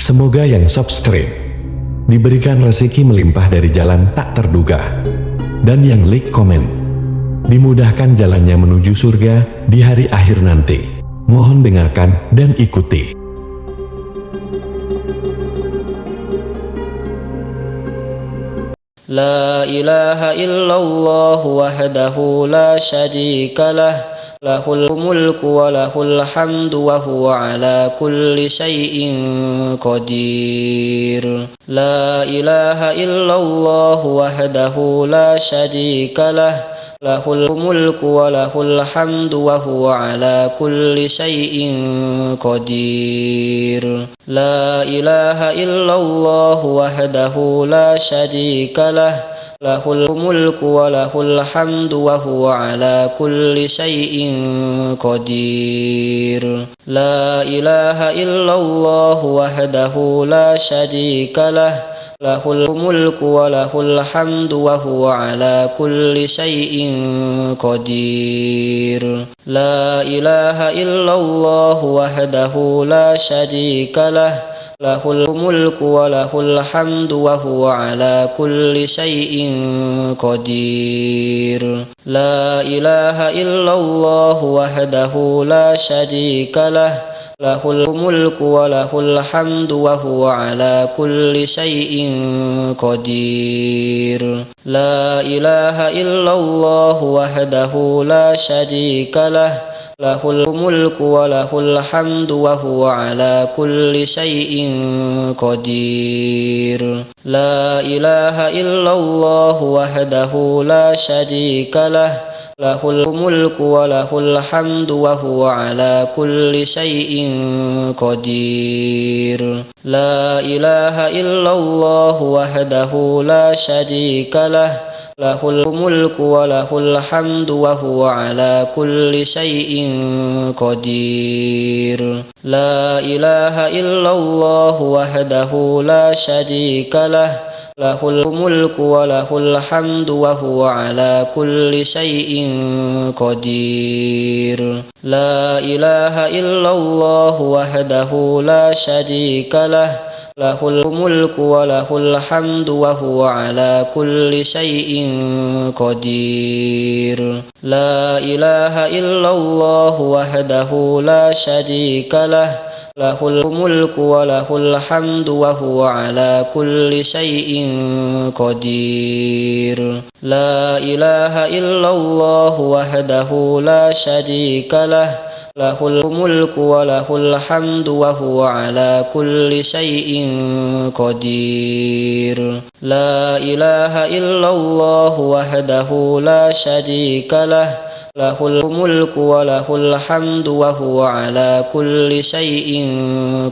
Semoga yang subscribe diberikan rezeki melimpah dari jalan tak terduga, dan yang like komen dimudahkan jalannya menuju surga di hari akhir nanti. Mohon dengarkan dan ikuti. La ilaha illallah wahdahu la syarika lah, lahul mulku wa lahul hamdu wa huwa ala kulli syai'in qadir. La ilaha illallah wahdahu la syarika lah, lahul mulku wa lahul hamdu wa huwa ala kulli syai'in qadir. La ilaha illallah wahdahu la syarika lah, lahul mulku wa lahul hamdu wa huwa ala kulli syai'in qadir. La ilaha illallah wahdahu la syarika lah, lahul mulku wa lahul hamdu wa huwa ala kulli syai'in qadir. La ilaha illallah wahdahu la syarika lah, lahul mulku wa lahul hamdu wa huwa ala kulli syai'in qadir. La ilaha illallah wahdahu la syarika lah, lahul mulku wa lahul hamdu wa huwa ala kulli syai'in qadir. La ilaha illallah wahdahu la syarika lah, lahul mulku wa lahul hamdu wa huwa ala kulli syai'in qadir. La ilaha illallah wahdahu la syarika lah, lahul mulku wa lahul hamdu wa huwa ala kulli syai'in qadir. La ilaha illallah wahdahu la syarika lah, lahul mulku wa lahul hamdu wa huwa ala kulli syai'in qadir. La ilaha illallah wahdahu la syarika lah, lahul mulku wa lahul hamdu wa huwa ala kulli syai'in qadir. La ilaha illallah wahdahu la syarika lah, lahul mulku wa lahul hamdu wa huwa ala kulli syai'in qadir. La ilaha illallah wahdahu la syarika lah, lahul mulku wa lahul hamdu wa huwa ala kulli syai'in qadir. La ilaha illallah wahdahu la syarika lah, lahul mulku wa lahul hamdu wa huwa ala kulli syai'in qadir. La ilaha illallah wahdahu la syarika lah, lahul mulku wa lahul hamdu wa huwa ala kulli syai'in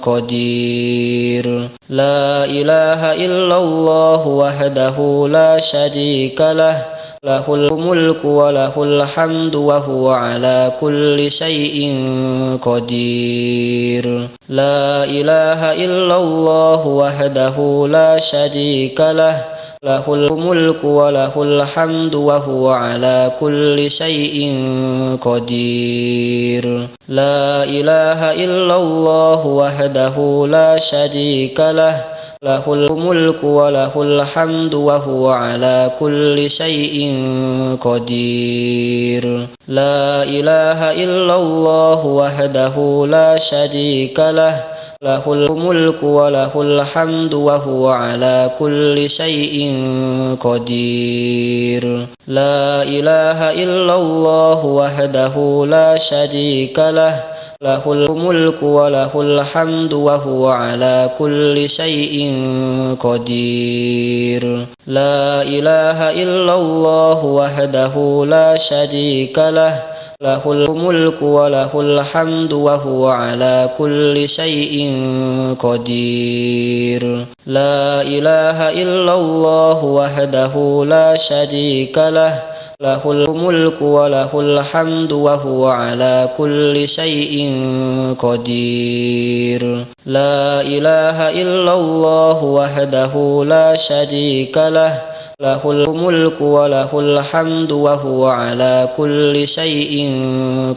qadir. La ilaha illallah wahdahu la syarika lah, lahul mulku wa lahul hamdu wa huwa ala kulli syai'in qadir. La ilaha illallah wahdahu la syarika lah, lahul mulku wa lahul hamdu wa huwa ala kulli syai'in qadir. La ilaha illallah wahdahu la syarika lah, lahul mulku wa lahul hamdu wa huwa ala kulli syai'in qadir. La ilaha illallah wahdahu la syarika lah, lahul mulku wa lahul hamdu wa huwa ala kulli syai'in qadir. La ilaha illallah wahdahu la syarika lah, lahul mulku wa lahul hamdu wa huwa ala kulli syai'in qadir. La ilaha illallah wahdahu la syarika lah, lahul mulku wa lahul hamdu wa huwa ala kulli syai'in qadir. La ilaha illallah wahdahu la syarika lah, lahul mulku wa lahul hamdu wa huwa ala kulli syai'in qadir. La ilaha illallah wahdahu la syarika lah, له الملك وله الحمد وهو على كل شيء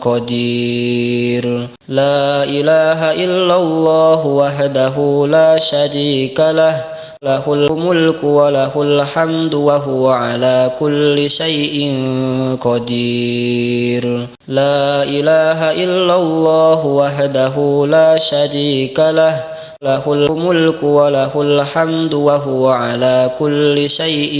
قدير لا إله إلا الله وحده لا شريك له له الملك وله الحمد وهو على كل شيء قدير لا إله إلا الله وحده لا شريك له له الملك وله الحمد وهو على كل شيء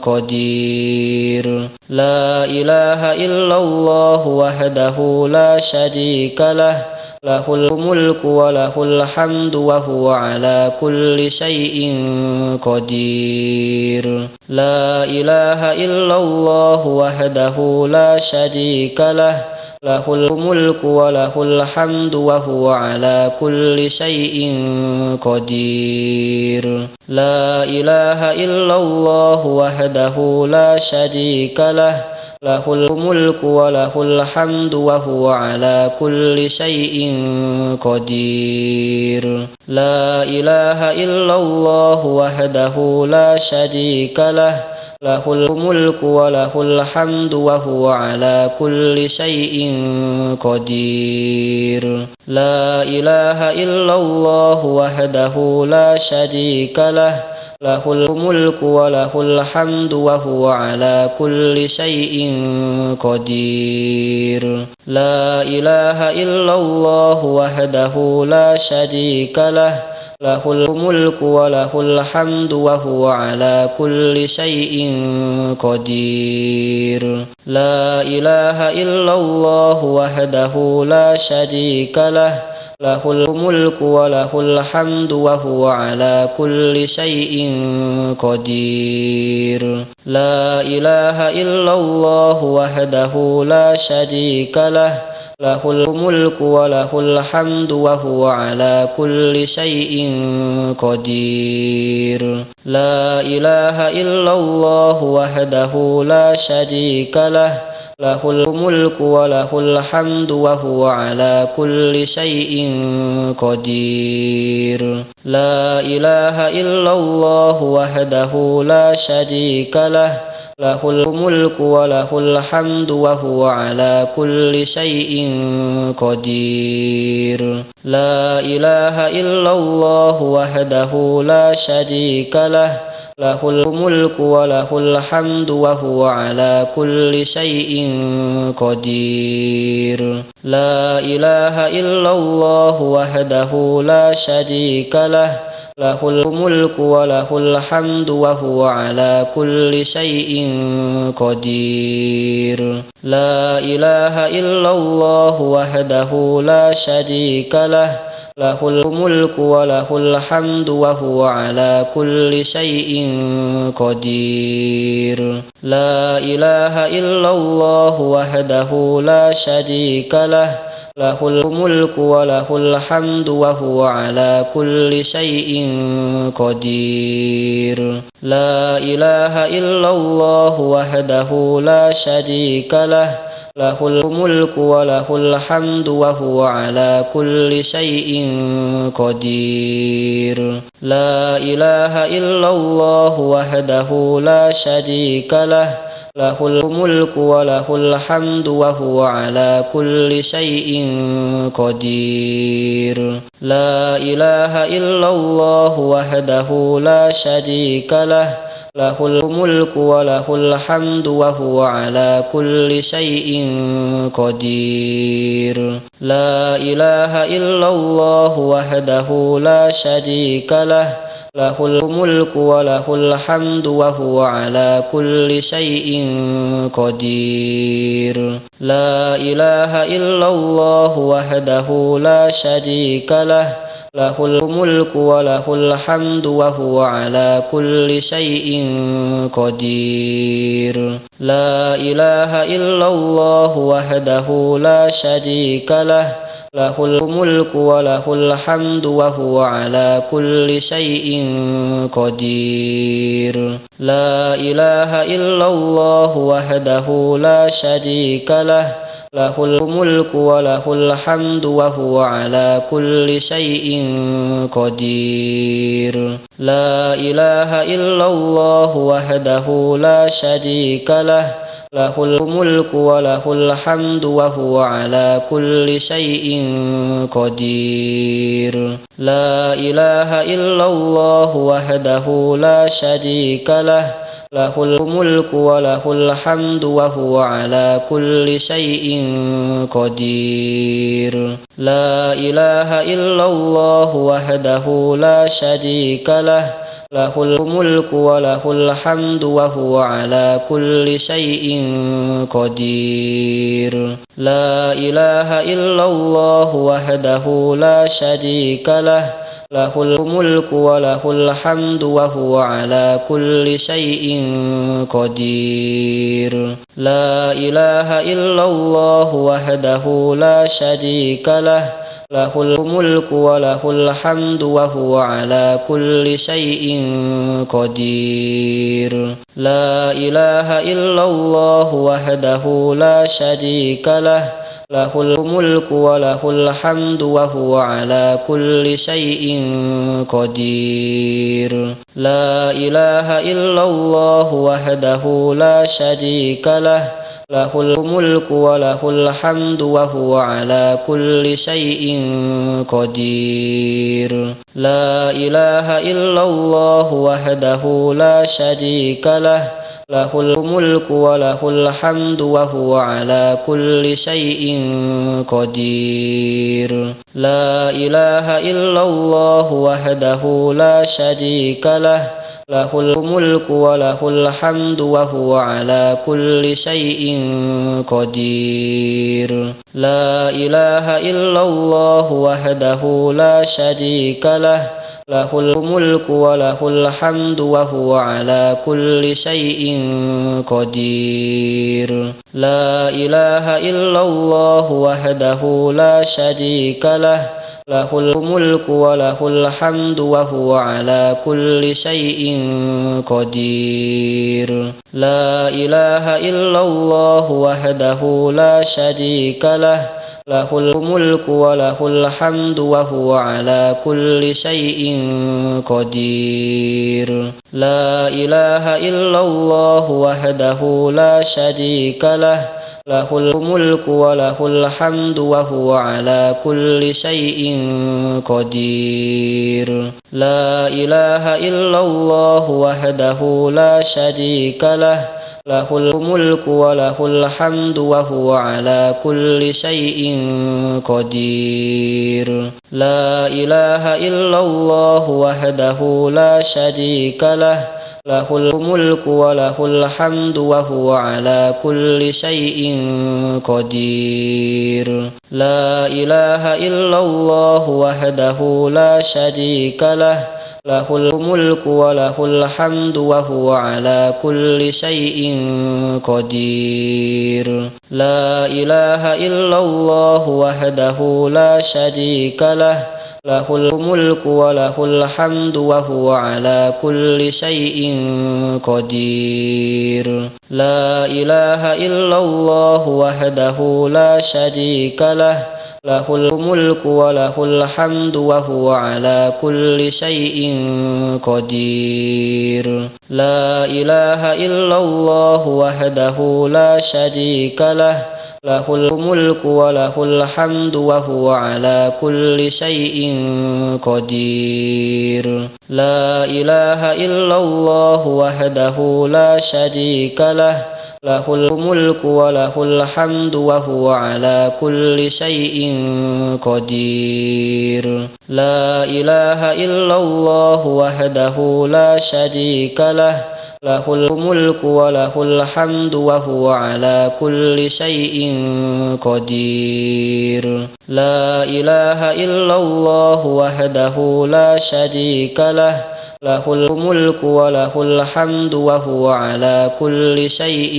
قدير لا إله إلا الله وحده لا شريك له له الملك وله الحمد وهو على كل شيء قدير لا إله إلا الله وحده لا شريك له له الملك وله الحمد وهو على كل شيء قدير لا إله إلا الله وحده لا شريك له له الملك وله الحمد وهو على كل شيء قدير لا إله إلا الله وحده لا شريك له له الملك وله الحمد وهو على كل شيء قدير لا إله إلا الله وحده لا شريك له له الملك وله الحمد وهو على كل شيء قدير لا إله إلا الله وحده لا شريك له له الملك وله الحمد وهو على كل شيء قدير لا إله إلا الله وحده لا شريك له له الملك وله الحمد وهو على كل شيء قدير لا إله إلا الله وحده لا شريك له له الملك وله الحمد وهو على كل شيء قدير لا إله إلا الله وحده لا شريك له له الملك وله الحمد وهو على كل شيء قدير لا إله إلا الله وحده لا شريك له له الملك وله الحمد وهو على كل شيء قدير لا إله إلا الله وحده لا شريك له له الملك وله الحمد وهو على كل شيء قدير لا إله إلا الله وحده لا شريك له له الملك وله الحمد وهو على كل شيء قدير لا إله إلا الله وحده لا شريك له له الملك وله الحمد وهو على كل شيء قدير لا إله إلا الله وحده لا شريك له له الملك وله الحمد وهو على كل شيء قدير لا إله إلا الله وحده لا شريك له له الملك وله الحمد وهو على كل شيء قدير لا إله إلا الله وحده لا شريك له له الملك وله الحمد وهو على كل شيء قدير لا إله إلا الله وحده لا شريك له له الملك وله الحمد وهو على كل شيء قدير لا إله إلا الله وحده لا شريك له له الملك وله الحمد وهو على كل شيء قدير لا إله إلا الله وحده لا شريك له له الملك وله الحمد وهو على كل شيء قدير لا إله إلا الله وحده لا شريك له له الملك وله الحمد وهو على كل شيء قدير لا إله إلا الله وحده لا شريك له له الملك وله الحمد وهو على كل شيء قدير لا إله إلا الله وحده لا شريك له له الملك وله الحمد وهو على كل شيء قدير لا إله إلا الله وحده لا شريك له له الملك وله الحمد وهو على كل شيء قدير لا إله إلا الله وحده لا شريك له له الملك وله الحمد وهو على كل شيء قدير لا إله إلا الله وحده لا شريك له له الملك وله الحمد وهو على كل شيء قدير لا إله إلا الله وحده لا شريك له له الملك وله الحمد وهو على كل شيء قدير لا إله إلا الله وحده لا شريك له له الملك وله الحمد وهو على كل شيء قدير لا إله إلا الله وحده لا شريك له له الملك وله الحمد وهو على كل شيء قدير لا إله إلا الله وحده لا شريك له له الملك وله الحمد وهو على كل شيء قدير لا إله إلا الله وحده لا شريك له له الملك وله الحمد وهو على كل شيء قدير لا إله إلا الله وحده لا شريك له له الملك وله الحمد وهو على كل شيء قدير لا إله إلا الله وحده لا شريك له له الملك وله الحمد وهو على كل شيء قدير لا إله إلا الله وحده لا شريك له له الملك وله الحمد وهو على كل شيء قدير لا إله إلا الله وحده لا شريك له له الملك وله الحمد وهو على كل شيء قدير لا إله إلا الله وحده لا شريك له له الملك وله الحمد وهو على كل شيء قدير لا إله إلا الله وحده لا شريك له له الملك وله الحمد وهو على كل شيء قدير لا إله إلا الله وحده لا شريك له له الملك وله الحمد وهو على كل شيء قدير لا إله إلا الله وحده لا شريك له له الملك وله الحمد وهو على كل شيء قدير لا إله إلا الله وحده لا شريك له له الملك وله الحمد وهو على كل شيء قدير لا إله إلا الله وحده لا شريك له له الملك وله الحمد وهو على كل شيء قدير لا إله إلا الله وحده لا شريك له له الملك وله الحمد وهو على كل شيء قدير لا إله إلا الله وحده لا شريك له له الملك وله الحمد وهو على كل شيء قدير لا إله إلا الله وحده لا شريك له له الملك وله الحمد وهو على كل شيء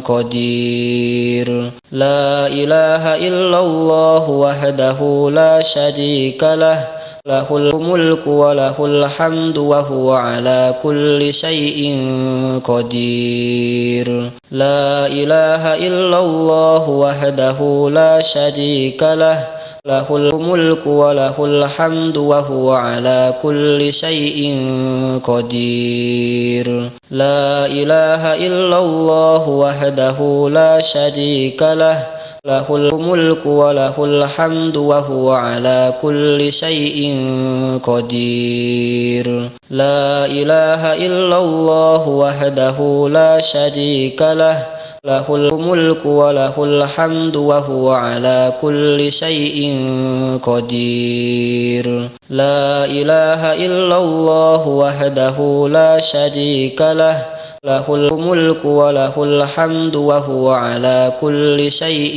قدير لا إله إلا الله وحده لا شريك له له الملك وله الحمد وهو على كل شيء قدير. لا إله إلا الله وحده لا شريك له، له الملك وله الحمد وهو على كل شيء قدير. لا إله إلا الله وحده لا شريك له، له الملك وله الحمد وهو على كل شيء قدير. لا إله إلا الله وحده لا شريك له، له الملك وله الحمد وهو على كل شيء قدير. لا إله إلا الله وحده لا شريك له، له الملك وله الحمد وهو على كل شيء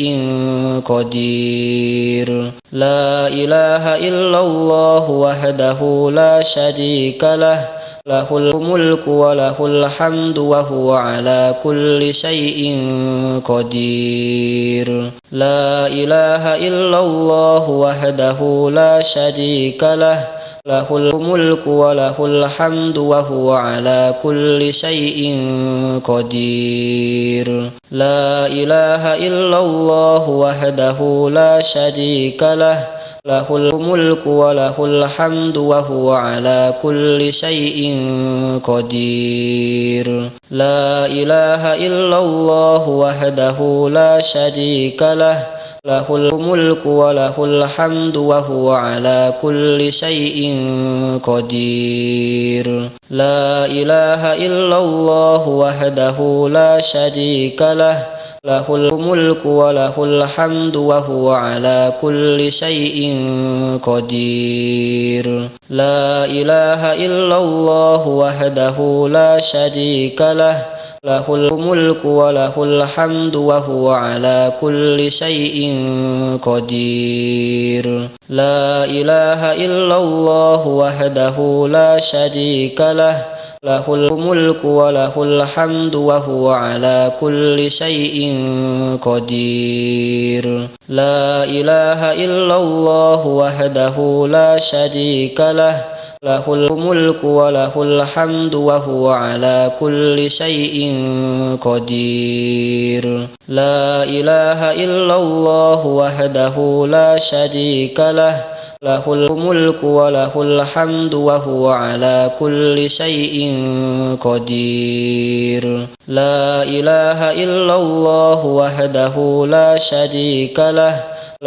قدير. لا إله إلا الله وحده لا شريك له، له الملك وله الحمد وهو على كل شيء قدير. لا إله إلا الله وحده لا شريك له، له الملك وله الحمد وهو على كل شيء قدير. لا إله إلا الله وحده لا شريك له، له الملك وله الحمد وهو على كل شيء قدير. لا إله إلا الله وحده لا شريك له، له الملك وله الحمد وهو على كل شيء قدير. لا إله إلا الله وحده لا شريك له، له الملك وله الحمد وهو على كل شيء قدير. لا إله إلا الله وحده لا شريك له، له الملك وله الحمد وهو على كل شيء قدير. لا إله إلا الله وحده لا شريك له، له الملك وله الحمد وهو على كل شيء قدير. لا إله إلا الله وحده لا شريك له، له الملك وله الحمد وهو على كل شيء قدير. لا إله إلا الله وحده لا شريك له، له الملك وله الحمد وهو على كل شيء قدير. لا إله إلا الله وحده لا شريك له،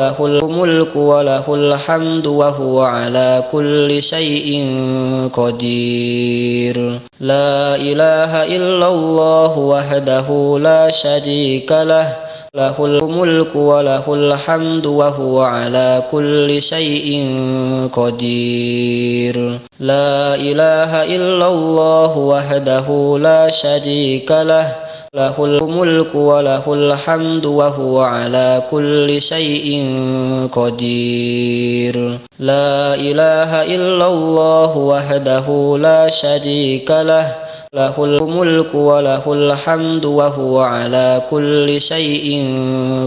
له الملك وله الحمد وهو على كل شيء قدير. لا إله إلا الله وحده لا شريك له، له الملك وله الحمد وهو على كل شيء قدير. لا إله إلا الله وحده لا شريك له، له الملك وله الحمد وهو على كل شيء قدير. لا إله إلا الله وحده لا شريك له، له الملك وله الحمد وهو على كل شيء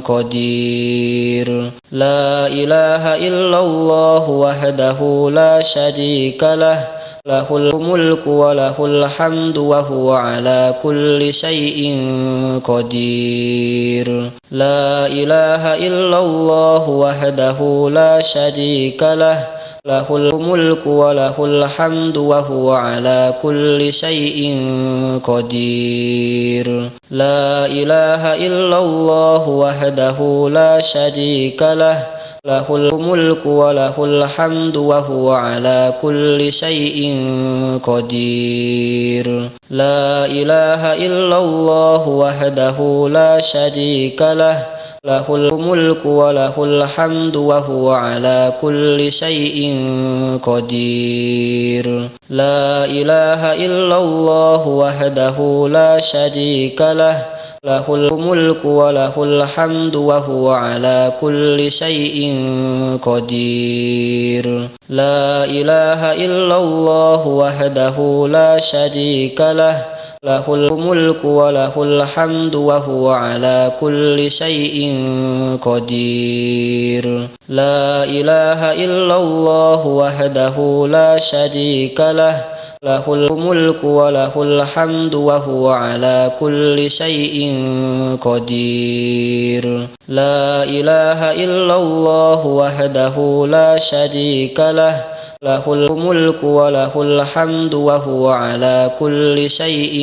قدير. لا إله إلا الله وحده لا شريك له، له الملك وله الحمد وهو على كل شيء قدير. لا إله إلا الله وحده لا شريك له، له الملك وله الحمد وهو على كل شيء قدير. لا إله إلا الله وحده لا شريك له، له الملك وله الحمد وهو على كل شيء قدير. لا إله إلا الله وحده لا شريك له، له الملك وله الحمد وهو على كل شيء قدير. لا إله إلا الله وحده لا شريك له، له الملك وله الحمد وهو على كل شيء قدير. لا إله إلا الله وحده لا شريك له، له الملك وله الحمد وهو على كل شيء قدير. لا إله إلا الله وحده لا شريك له، له الملك وله الحمد وهو على كل شيء قدير. لا إله إلا الله وحده لا شريك له، له الملك وله الحمد وهو على كل شيء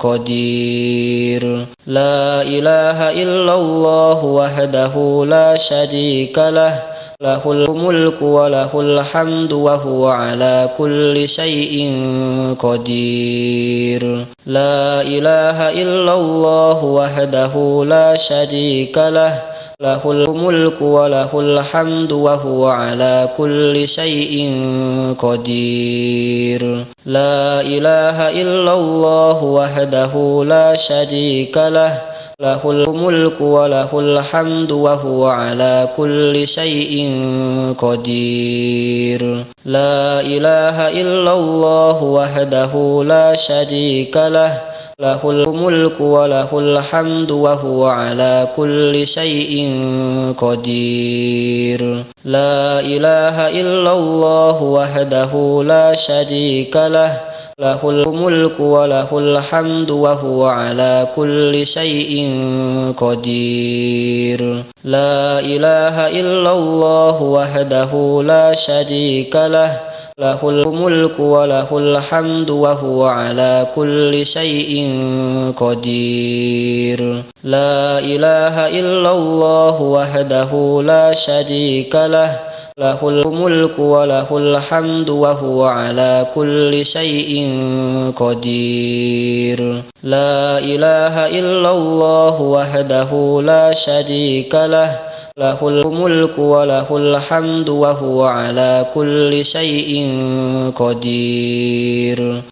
قدير. لا إله إلا الله وحده لا شريك له، له الملك وله الحمد وهو على كل شيء قدير. لا إله إلا الله وحده لا شريك له، له الملك وله الحمد وهو على كل شيء قدير. لا إله إلا الله وحده لا شريك له، له الملك وله الحمد وهو على كل شيء قدير. لا إله إلا الله وحده لا شريك له، له الملك وله الحمد وهو على كل شيء قدير. لا إله إلا الله وحده لا شريك له، له الملك وله الحمد وهو على كل شيء قدير. لا إله إلا الله وحده لا شريك له، له الملك وله الحمد وهو على كل شيء قدير. لا إله إلا الله وحده لا شريك له، له الملك وله الحمد وهو على كل شيء قدير. لا إله إلا الله وحده لا شريك له، له الملك وله الحمد وهو على كل شيء قدير.